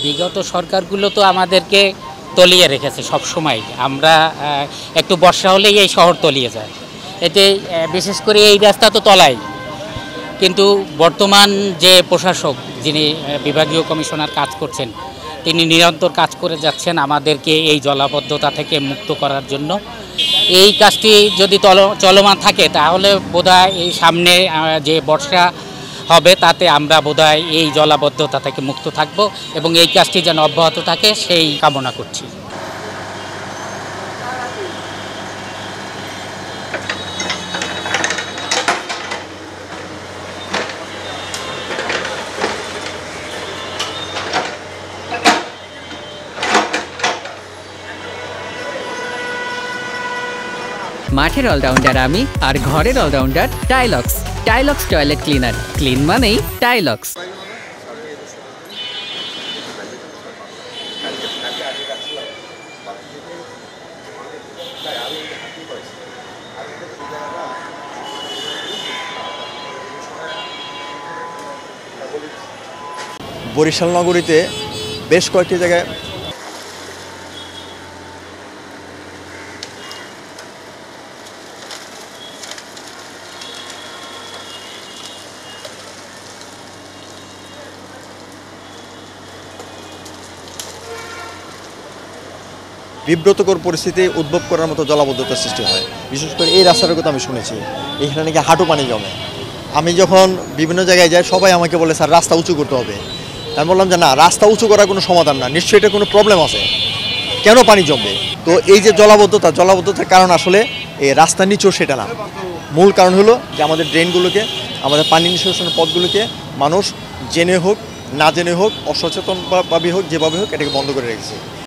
বিগত সরকারগুলো তো আমাদেরকে তলিয়ে রেখেছে সব সময়। আমরা একটু বর্ষা হলেই এই শহর তলিয়ে যায়। এতে বিশেষ করে এই রাস্তা তো তলায়, কিন্তু বর্তমান যে প্রশাসক যিনি বিভাগীয় কমিশনার কাজ করছেন, তিনি নিরন্তর কাজ করে যাচ্ছেন আমাদেরকে এই জলাবদ্ধতা থেকে মুক্ত করার জন্য। এই কাজটি যদি চলমান থাকে তাহলে বোধহয় এই সামনে যে বর্ষা হবে তাতে আমরা বোধহয় এই জলাবদ্ধতা থেকে মুক্ত থাকব এবং এই কাজটি যেন অব্যাহত থাকে সেই কামনা করছি। মাঠের অলরাউন্ডার আমি, আর ঘরের allrounder Tylox. Tylox toilet cleaner, clean মানেই টাইলক্স। বরিশাল নগরীতে বেশ কয়েকটি জায়গায় বিব্রতকর পরিস্থিতি উদ্ভব করার মতো জলাবদ্ধতার সৃষ্টি হয়। বিশেষ করে এই রাস্তাটার কথা আমি শুনেছি, এখানে নাকি হাঁটু পানি জমে। আমি যখন বিভিন্ন জায়গায় যাই সবাই আমাকে বলে স্যার রাস্তা উঁচু করতে হবে। আমি বললাম যে না, রাস্তা উঁচু করার কোনো সমাধান না, নিশ্চয়ই এটা কোনো প্রবলেম আছে, কেন পানি জমবে। তো এই যে জলাবদ্ধতার কারণ আসলে এই রাস্তার নিচেও সেটা না, মূল কারণ হলো যে আমাদের ড্রেনগুলোকে, আমাদের পানি নিষ্কাশনের পথগুলোকে মানুষ জেনে হোক না জেনে হোক, অসচেতনভাবে হোক, যেভাবে হোক এটাকে বন্ধ করে রেখেছে।